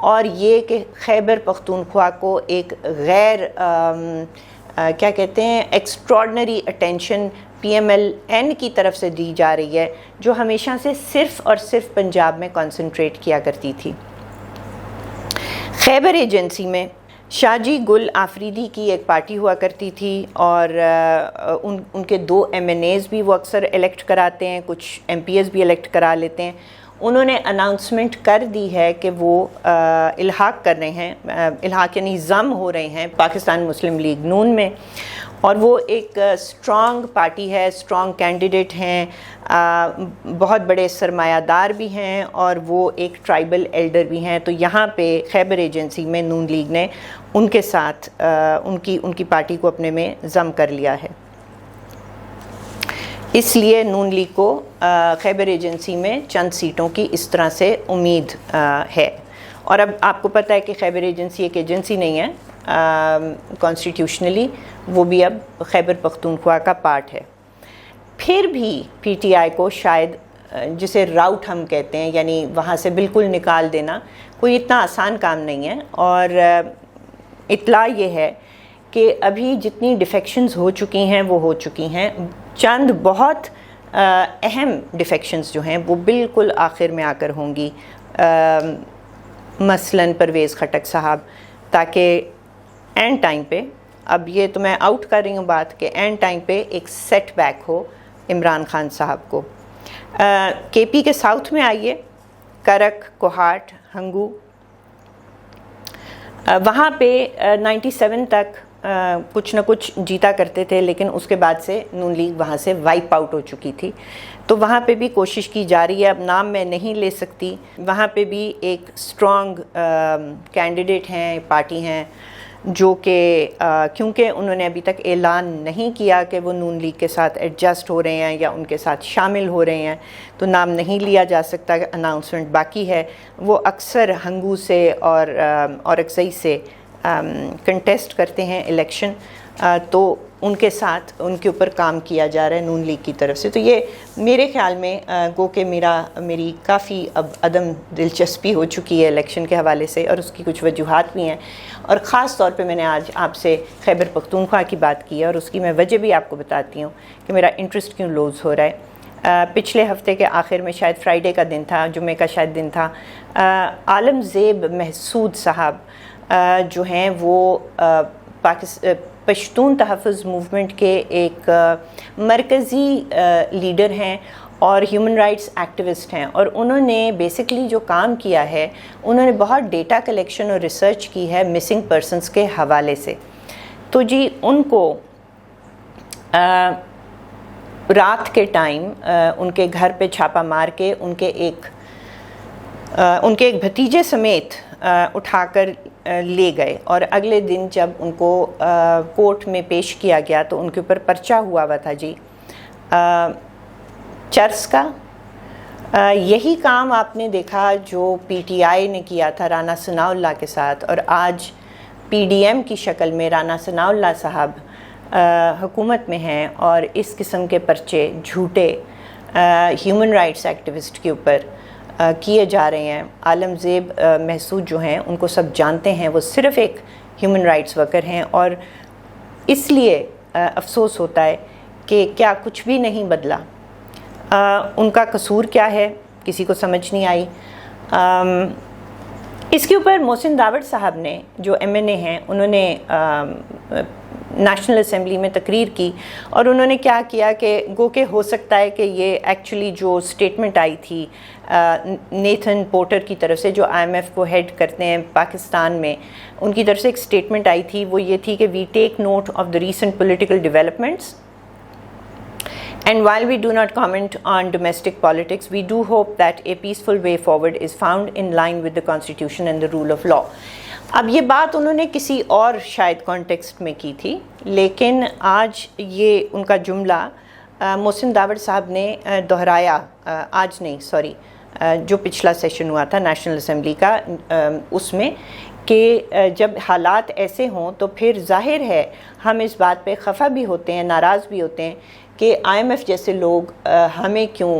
اور یہ کہ خیبر پختونخوا کو ایک غیر کیا کہتے ہیں ایکسٹراڈنری اٹینشن PMLN کی طرف سے دی جا رہی ہے، جو ہمیشہ سے صرف اور صرف پنجاب میں کنسنٹریٹ کیا کرتی تھی۔ خیبر ایجنسی میں شاہ جی گل آفریدی کی ایک پارٹی ہوا کرتی تھی، اور ان کے 2 MNAs بھی وہ اکثر الیکٹ کراتے ہیں، کچھ MPs بھی الیکٹ کرا لیتے ہیں۔ انہوں نے اناؤنسمنٹ کر دی ہے کہ وہ الحاق کر رہے ہیں، الحاق یعنی ضم ہو رہے ہیں پاکستان مسلم لیگ نون میں، اور وہ ایک اسٹرانگ پارٹی ہے، اسٹرانگ کینڈیڈیٹ ہیں، بہت بڑے سرمایہ دار بھی ہیں، اور وہ ایک ٹرائبل ایلڈر بھی ہیں۔ تو یہاں پہ خیبر ایجنسی میں نون لیگ نے ان کے ساتھ ان کی پارٹی کو اپنے میں ضم کر لیا ہے۔ اس لیے نون لیگ کو خیبر ایجنسی میں چند سیٹوں کی اس طرح سے امید ہے۔ اور اب آپ کو پتہ ہے کہ خیبر ایجنسی ایک ایجنسی نہیں ہے، کانسٹیٹیوشنلی وہ بھی اب خیبر پختونخوا کا پارٹ ہے۔ پھر بھی PTI کو شاید جسے راؤٹ ہم کہتے ہیں، یعنی وہاں سے بالکل نکال دینا کوئی اتنا آسان کام نہیں ہے، اور اطلاع یہ ہے کہ ابھی جتنی ڈیفیکشنز ہو چکی ہیں وہ ہو چکی ہیں، چند بہت اہم ڈیفیکشنز جو ہیں وہ بالکل آخر میں آ کر ہوں گی، مثلاً پرویز خٹک صاحب، تاکہ اینڈ ٹائم پہ، اب یہ تو میں آؤٹ کر رہی ہوں بات، کہ اینڈ ٹائم پہ ایک سیٹ بیک ہو عمران خان صاحب کو۔ KP کے ساؤتھ میں آئیے، کرک، کوہاٹ، ہنگو، وہاں پہ 97 تک کچھ نہ کچھ جیتا کرتے تھے، لیکن اس کے بعد سے نون لیگ وہاں سے وائپ آؤٹ ہو چکی تھی۔ تو وہاں پہ بھی کوشش کی جا رہی ہے، اب نام میں نہیں لے سکتی، وہاں پہ بھی ایک اسٹرانگ کینڈیڈیٹ ہیں، پارٹی ہیں، جو کہ کیونکہ انہوں نے ابھی تک اعلان نہیں کیا کہ وہ نون لیگ کے ساتھ ایڈجسٹ ہو رہے ہیں یا ان کے ساتھ شامل ہو رہے ہیں، تو نام نہیں لیا جا سکتا، اناؤنسمنٹ باقی ہے۔ وہ اکثر ہنگو سے اور اورکزئی سے کنٹیسٹ کرتے ہیں الیکشن، تو ان کے ساتھ ان کے اوپر کام کیا جا رہا ہے نون لیگ کی طرف سے۔ تو یہ میرے خیال میں گو کہ میری کافی اب عدم دلچسپی ہو چکی ہے الیکشن کے حوالے سے، اور اس کی کچھ وجوہات بھی ہیں، اور خاص طور پہ میں نے آج آپ سے خیبر پختونخوا کی بات کی ہے، اور اس کی میں وجہ بھی آپ کو بتاتی ہوں کہ میرا انٹرسٹ کیوں لوز ہو رہا ہے۔ پچھلے ہفتے کے آخر میں، شاید فرائیڈے کا دن تھا، جمعے کا شاید دن تھا، عالم زیب محسود صاحب جو ہیں وہ پشتون تحفظ موومنٹ کے ایک مرکزی لیڈر ہیں اور ہیومن رائٹس ایکٹیوسٹ ہیں، اور انہوں نے بیسکلی جو کام کیا ہے، انہوں نے بہت ڈیٹا کلیکشن اور ریسرچ کی ہے مسنگ پرسنس کے حوالے سے۔ تو جی ان کو رات کے ٹائم ان کے گھر پہ چھاپا مار کے ان کے ایک بھتیجے سمیت اٹھا کر لے گئے، اور اگلے دن جب ان کو کورٹ میں پیش کیا گیا تو ان کے اوپر پرچہ ہوا تھا جی چرس کا۔ یہی کام آپ نے دیکھا جو PTI نے کیا تھا رانا ثناء اللہ کے ساتھ، اور آج PDM کی شکل میں رانا ثناء اللہ صاحب حکومت میں ہیں، اور اس قسم کے پرچے جھوٹے ہیومن رائٹس ایکٹیوسٹ کے اوپر کیے جا رہے ہیں۔ عالم زیب محسود جو ہیں ان کو سب جانتے ہیں، وہ صرف ایک ہیومن رائٹس ورکر ہیں، اور اس لیے افسوس ہوتا ہے کہ کیا کچھ بھی نہیں بدلا۔ ان کا قصور کیا ہے کسی کو سمجھ نہیں آئی۔ اس کے اوپر محسن داوڑ صاحب نے جو MNA ہیں، انہوں نے نیشنل اسمبلی میں تقریر کی، اور انہوں نے کیا کیا کہ گو کہ ہو سکتا ہے کہ یہ ایکچولی جو سٹیٹمنٹ آئی تھی نیتھن پورٹر کی طرف سے، جو IMF کو ہیڈ کرتے ہیں پاکستان میں، ان کی طرف سے ایک سٹیٹمنٹ آئی تھی، وہ یہ تھی کہ we take note of the recent political developments and while we do not comment on domestic politics, we do hope that a peaceful way forward is found in line with the constitution and the rule of law. اب یہ بات انہوں نے کسی اور شاید context میں کی تھی، لیکن آج یہ ان کا جملہ محسن داوڑ صاحب نے دہرایا، آج نہیں سوری جو پچھلا سیشن ہوا تھا نیشنل اسمبلی کا، اس میں کہ جب حالات ایسے ہوں تو پھر ظاہر ہے ہم اس بات پہ خفا بھی ہوتے ہیں، ناراض بھی ہوتے ہیں کہ IMF جیسے لوگ ہمیں کیوں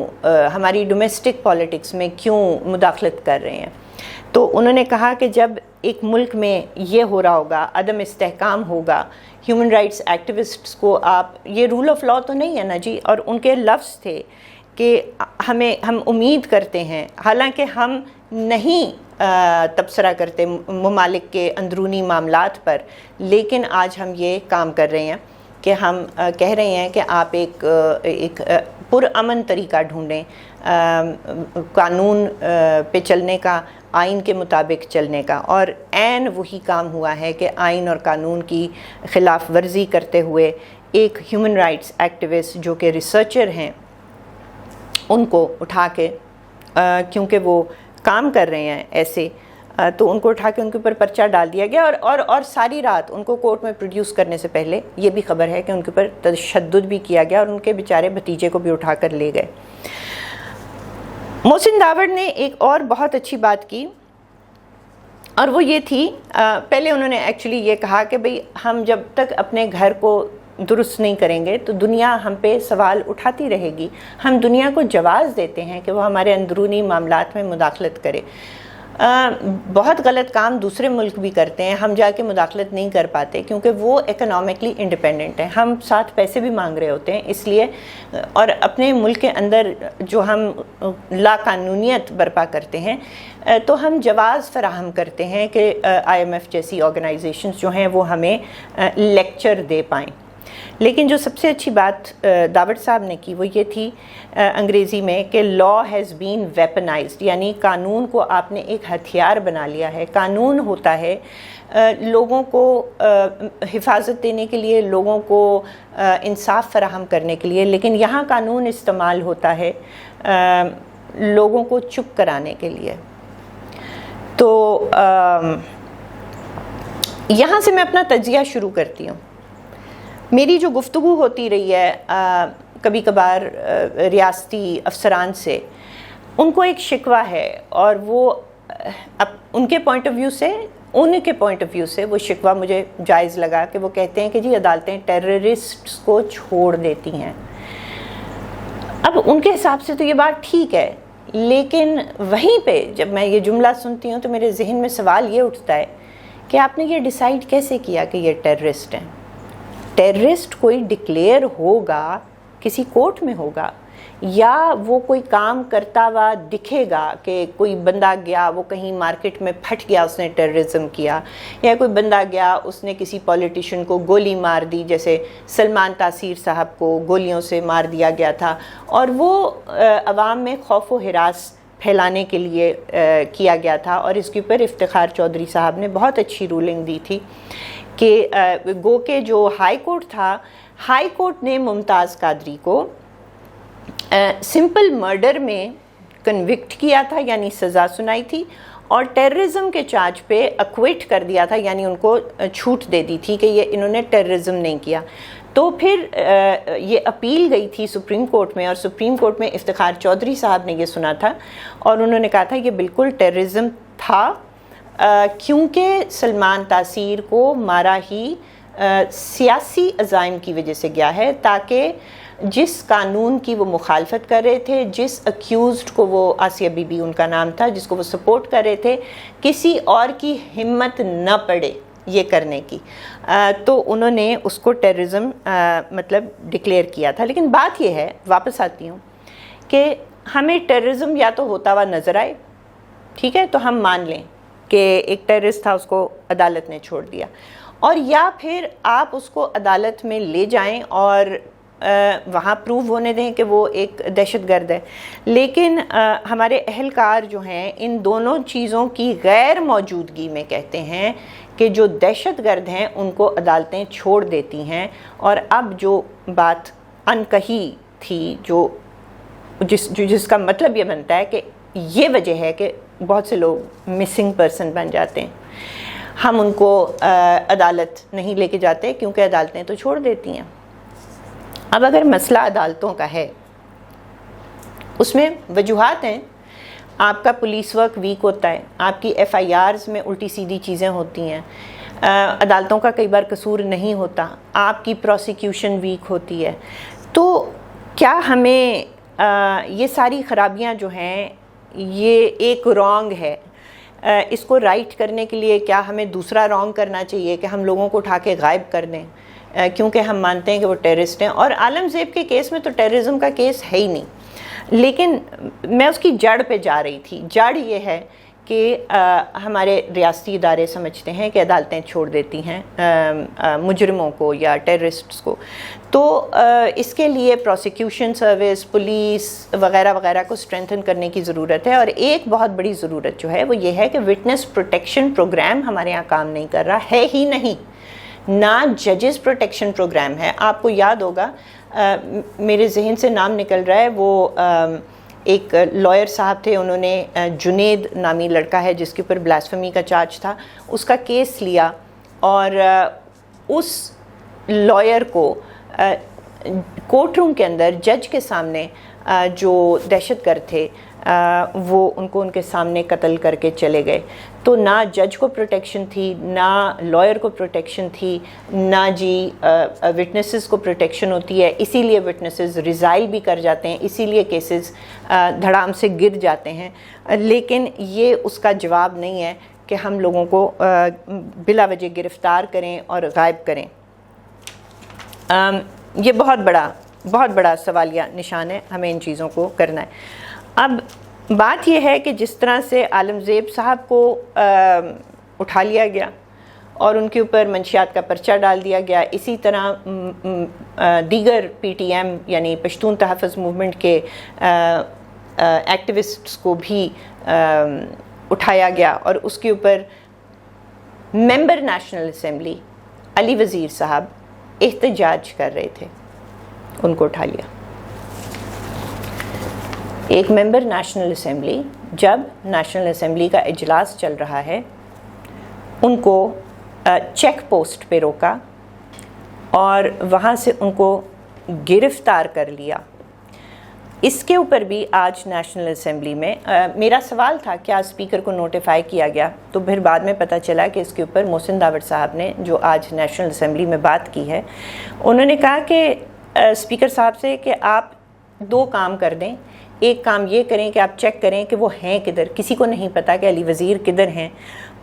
ہماری ڈومیسٹک پالیٹکس میں کیوں مداخلت کر رہے ہیں۔ تو انہوں نے کہا کہ جب ایک ملک میں یہ ہو رہا ہوگا، عدم استحکام ہوگا، ہیومن رائٹس ایکٹیوسٹس کو آپ، یہ رول آف لا تو نہیں ہے نا جی. اور ان کے لفظ تھے کہ ہم امید کرتے ہیں، حالانکہ ہم نہیں تبصرہ کرتے ممالک کے اندرونی معاملات پر، لیکن آج ہم یہ کام کر رہے ہیں کہ ہم کہہ رہے ہیں کہ آپ ایک پرامن طریقہ ڈھونڈیں قانون پہ چلنے کا، آئین کے مطابق چلنے کا. اور عین وہی کام ہوا ہے کہ آئین اور قانون کی خلاف ورزی کرتے ہوئے ایک ہیومن رائٹس ایکٹیوسٹ جو کہ ریسرچر ہیں ان کو اٹھا کے، کیونکہ وہ کام کر رہے ہیں ایسے، تو ان کو اٹھا کے ان کے اوپر پرچہ ڈال دیا گیا. اور ساری رات ان کو کورٹ میں پروڈیوس کرنے سے پہلے یہ بھی خبر ہے کہ ان کے اوپر تشدد بھی کیا گیا اور ان کے بیچارے بھتیجے کو بھی اٹھا کر لے گئے. محسن داوڑ نے ایک اور بہت اچھی بات کی، اور وہ یہ تھی، پہلے انہوں نے ایکچولی یہ کہا کہ بھئی ہم جب تک اپنے گھر کو درست نہیں کریں گے تو دنیا ہم پہ سوال اٹھاتی رہے گی. ہم دنیا کو جواز دیتے ہیں کہ وہ ہمارے اندرونی معاملات میں مداخلت کرے. بہت غلط کام دوسرے ملک بھی کرتے ہیں، ہم جا کے مداخلت نہیں کر پاتے کیونکہ وہ اکنامکلی انڈیپینڈنٹ ہیں. ہم ساتھ پیسے بھی مانگ رہے ہوتے ہیں اس لیے، اور اپنے ملک کے اندر جو ہم لا قانونیت برپا کرتے ہیں تو ہم جواز فراہم کرتے ہیں کہ IMF جیسی آرگنائزیشنز جو ہیں وہ ہمیں لیکچر دے پائیں. لیکن جو سب سے اچھی بات داوڑ صاحب نے کی وہ یہ تھی انگریزی میں کہ لا ہیز بین ویپنائزڈ، یعنی قانون کو آپ نے ایک ہتھیار بنا لیا ہے. قانون ہوتا ہے لوگوں کو حفاظت دینے کے لیے، لوگوں کو انصاف فراہم کرنے کے لیے، لیکن یہاں قانون استعمال ہوتا ہے لوگوں کو چپ کرانے کے لیے. تو یہاں سے میں اپنا تجزیہ شروع کرتی ہوں. میری جو گفتگو ہوتی رہی ہے کبھی کبھار ریاستی افسران سے، ان کو ایک شکوہ ہے، اور وہ ان کے پوائنٹ آف ویو سے وہ شکوہ مجھے جائز لگا کہ وہ کہتے ہیں کہ جی عدالتیں ٹیررسٹس کو چھوڑ دیتی ہیں. اب ان کے حساب سے تو یہ بات ٹھیک ہے، لیکن وہیں پہ جب میں یہ جملہ سنتی ہوں تو میرے ذہن میں سوال یہ اٹھتا ہے کہ آپ نے یہ ڈیسائیڈ کیسے کیا کہ یہ ٹیررسٹ ہیں؟ ٹیررسٹ کوئی ڈکلیئر ہوگا کسی کورٹ میں ہوگا، یا وہ کوئی کام کرتا ہوا دکھے گا کہ کوئی بندہ گیا وہ کہیں مارکیٹ میں پھٹ گیا اس نے ٹیررزم کیا، یا کوئی بندہ گیا اس نے کسی پولیٹیشین کو گولی مار دی، جیسے سلمان تاثیر صاحب کو گولیوں سے مار دیا گیا تھا، اور وہ عوام میں خوف و ہراس پھیلانے کے لیے کیا گیا تھا. اور اس کے اوپر افتخار چودھری صاحب نے بہت اچھی رولنگ دی تھی کہ گو کہ جو ہائی کورٹ تھا، ہائی کورٹ نے ممتاز قادری کو سمپل مرڈر میں کنوکٹ کیا تھا، یعنی سزا سنائی تھی، اور ٹیررزم کے چارج پہ اکویٹ کر دیا تھا، یعنی ان کو چھوٹ دے دی تھی کہ یہ انہوں نے ٹیررزم نہیں کیا. تو پھر یہ اپیل گئی تھی سپریم کورٹ میں، اور سپریم کورٹ میں افتخار چودھری صاحب نے یہ سنا تھا، اور انہوں نے کہا تھا یہ بالکل ٹیررزم تھا، کیونکہ سلمان تاثیر کو مارا ہی سیاسی عزائم کی وجہ سے گیا ہے، تاکہ جس قانون کی وہ مخالفت کر رہے تھے، جس اکیوزڈ کو، وہ آسیہ بی بی ان کا نام تھا، جس کو وہ سپورٹ کر رہے تھے، کسی اور کی ہمت نہ پڑے یہ کرنے کی. تو انہوں نے اس کو ٹیررزم مطلب ڈکلیئر کیا تھا. لیکن بات یہ ہے، واپس آتی ہوں، کہ ہمیں ٹیررزم یا تو ہوتا ہوا نظر آئے، ٹھیک ہے، تو ہم مان لیں کہ ایک ٹیررسٹ تھا، اس کو عدالت نے چھوڑ دیا، اور یا پھر آپ اس کو عدالت میں لے جائیں اور وہاں پروو ہونے دیں کہ وہ ایک دہشت گرد ہے. لیکن ہمارے اہلکار جو ہیں ان دونوں چیزوں کی غیر موجودگی میں کہتے ہیں کہ جو دہشت گرد ہیں ان کو عدالتیں چھوڑ دیتی ہیں. اور اب جو بات انکہی تھی، جس کا مطلب یہ بنتا ہے کہ یہ وجہ ہے کہ بہت سے لوگ مسنگ پرسن بن جاتے ہیں، ہم ان کو عدالت نہیں لے کے جاتے کیونکہ عدالتیں تو چھوڑ دیتی ہیں. اب اگر مسئلہ عدالتوں کا ہے، اس میں وجوہات ہیں. آپ کا پولیس ورک ویک ہوتا ہے، آپ کی FIRs میں الٹی سیدھی چیزیں ہوتی ہیں، عدالتوں کا کئی بار قصور نہیں ہوتا، آپ کی پروسیکیوشن ویک ہوتی ہے. تو کیا ہمیں یہ ساری خرابیاں جو ہیں، یہ ایک رانگ ہے، اس کو رائٹ کرنے کے لیے کیا ہمیں دوسرا رانگ کرنا چاہیے کہ ہم لوگوں کو اٹھا کے غائب کر دیں کیونکہ ہم مانتے ہیں کہ وہ ٹیررسٹ ہیں؟ اور عالم زیب کے کیس میں تو ٹیررزم کا کیس ہے ہی نہیں، لیکن میں اس کی جڑ پہ جا رہی تھی۔ جڑ یہ ہے کہ ہمارے ریاستی ادارے سمجھتے ہیں کہ عدالتیں چھوڑ دیتی ہیں مجرموں کو یا ٹیررسٹس کو، تو اس کے لیے پروسیکیوشن سروس، پولیس وغیرہ وغیرہ کو اسٹرینتھن کرنے کی ضرورت ہے۔ اور ایک بہت بڑی ضرورت جو ہے وہ یہ ہے کہ وٹنس پروٹیکشن پروگرام ہمارے یہاں کام نہیں کر رہا ہے ہی نہیں، نہ ججز پروٹیکشن پروگرام ہے۔ آپ کو یاد ہوگا، میرے ذہن سے نام نکل رہا ہے، وہ ایک لائر صاحب تھے، انہوں نے جنید نامی لڑکا ہے جس کے اوپر بلاسفمی کا چارج تھا، اس کا کیس لیا اور اس لائر کو کورٹ روم کے اندر جج کے سامنے جو دہشت گرد تھے وہ ان کو ان کے سامنے قتل کر کے چلے گئے۔ تو نہ جج کو پروٹیکشن تھی، نہ لائر کو پروٹیکشن تھی، نہ جی وٹنسز کو پروٹیکشن ہوتی ہے، اسی لیے وٹنسز ریزائل بھی کر جاتے ہیں، اسی لیے کیسز دھڑام سے گر جاتے ہیں۔ لیکن یہ اس کا جواب نہیں ہے کہ ہم لوگوں کو بلا وجہ گرفتار کریں اور غائب کریں۔ یہ بہت بڑا سوالیہ نشان ہے، ہمیں ان چیزوں کو کرنا ہے۔ اب بات یہ ہے کہ جس طرح سے عالم زیب صاحب کو اٹھا لیا گیا اور ان کے اوپر منشیات کا پرچہ ڈال دیا گیا، اسی طرح دیگر پی ٹی ایم یعنی پشتون تحفظ موومنٹ کے ایکٹیوسٹس کو بھی اٹھایا گیا اور اس کے اوپر ممبر نیشنل اسمبلی علی وزیر صاحب احتجاج کر رہے تھے، ان کو اٹھا لیا۔ ایک ممبر نیشنل اسمبلی، جب نیشنل اسمبلی کا اجلاس چل رہا ہے، ان کو چیک پوسٹ پہ روکا اور وہاں سے ان کو گرفتار کر لیا۔ اس کے اوپر بھی آج نیشنل اسمبلی میں میرا سوال تھا کیا اسپیکر کو نوٹیفائی کیا گیا، تو پھر بعد میں پتہ چلا کہ اس کے اوپر محسن داوڑ صاحب نے، جو آج نیشنل اسمبلی میں بات کی ہے، انہوں نے کہا کہ اسپیکر صاحب سے کہ آپ دو کام کر دیں۔ ایک کام یہ کریں کہ آپ چیک کریں کہ وہ ہیں کدھر، کسی کو نہیں پتا کہ علی وزیر کدھر ہیں،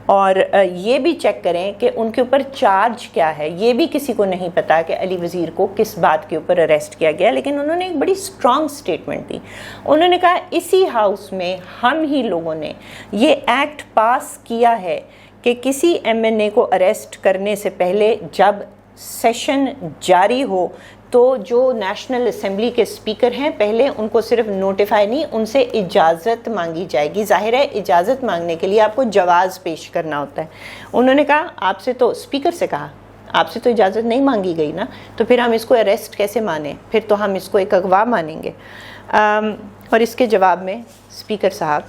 اور یہ بھی چیک کریں کہ ان کے اوپر چارج کیا ہے، یہ بھی کسی کو نہیں پتا کہ علی وزیر کو کس بات کے اوپر اریسٹ کیا گیا۔ لیکن انہوں نے ایک بڑی سٹرونگ سٹیٹمنٹ دی، انہوں نے کہا اسی ہاؤس میں ہم ہی لوگوں نے یہ ایکٹ پاس کیا ہے کہ کسی ایم این اے کو اریسٹ کرنے سے پہلے جب سیشن جاری ہو تو جو نیشنل اسمبلی کے اسپیکر ہیں پہلے ان کو صرف نوٹیفائی نہیں، ان سے اجازت مانگی جائے گی۔ ظاہر ہے اجازت مانگنے کے لیے آپ کو جواز پیش کرنا ہوتا ہے۔ انہوں نے کہا آپ سے تو اسپیکر سے کہا، آپ سے تو اجازت نہیں مانگی گئی نا، تو پھر ہم اس کو اریسٹ کیسے مانیں، پھر تو ہم اس کو ایک اغوا مانیں گے۔ اور اس کے جواب میں اسپیکر صاحب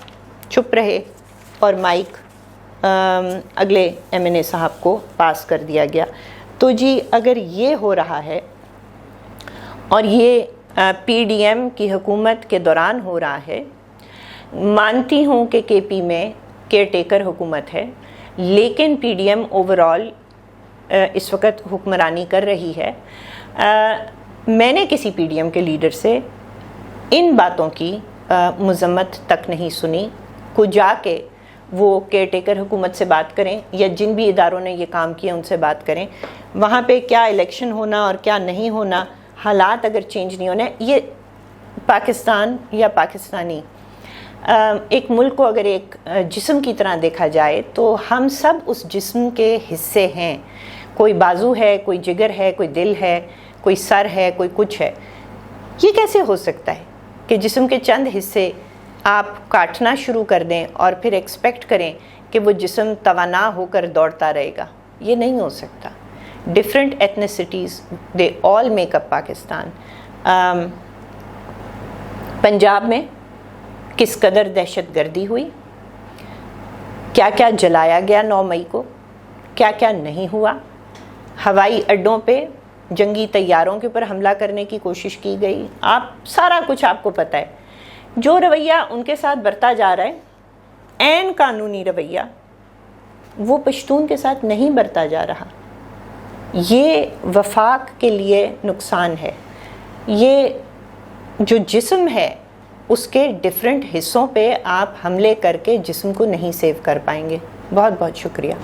چھپ رہے اور مائک اگلے ایم این اے صاحب کو پاس کر دیا گیا۔ تو جی اگر یہ ہو رہا ہے اور یہ پی ڈی ایم کی حکومت کے دوران ہو رہا ہے، مانتی ہوں کہ کے پی میں کیئر ٹیکر حکومت ہے، لیکن پی ڈی ایم اوورال اس وقت حکمرانی کر رہی ہے۔ میں نے کسی پی ڈی ایم کے لیڈر سے ان باتوں کی مذمت تک نہیں سنی۔ کو جا کے وہ کیئر ٹیکر حکومت سے بات کریں یا جن بھی اداروں نے یہ کام کیا ان سے بات کریں، وہاں پہ کیا الیکشن ہونا اور کیا نہیں ہونا، حالات اگر چینج نہیں ہونے، یہ پاکستان یا پاکستانی ایک ملک کو اگر ایک جسم کی طرح دیکھا جائے تو ہم سب اس جسم کے حصے ہیں۔ کوئی بازو ہے، کوئی جگر ہے، کوئی دل ہے، کوئی سر ہے، کوئی کچھ ہے۔ یہ کیسے ہو سکتا ہے کہ جسم کے چند حصے آپ کاٹنا شروع کر دیں اور پھر ایکسپیکٹ کریں کہ وہ جسم توانا ہو کر دوڑتا رہے گا؟ یہ نہیں ہو سکتا۔ ڈفرینٹ ایتھنیسٹیز دے all make up Pakistan. Punjab میں کس قدر دہشت گردی ہوئی، کیا کیا جلایا گیا 9 مئی کو، کیا کیا نہیں ہوا، ہوائی اڈوں پہ جنگی طیاروں کے اوپر حملہ کرنے کی کوشش کی گئی، آپ سارا کچھ آپ کو پتہ ہے۔ جو رویہ ان کے ساتھ برتا جا رہا ہے، عین قانونی رویہ، وہ پشتون کے ساتھ نہیں برتا جا رہا۔ یہ وفاق کے لیے نقصان ہے۔ یہ جو جسم ہے اس کے ڈفرینٹ حصوں پہ آپ حملے کر کے جسم کو نہیں سیو کر پائیں گے۔ بہت بہت شکریہ۔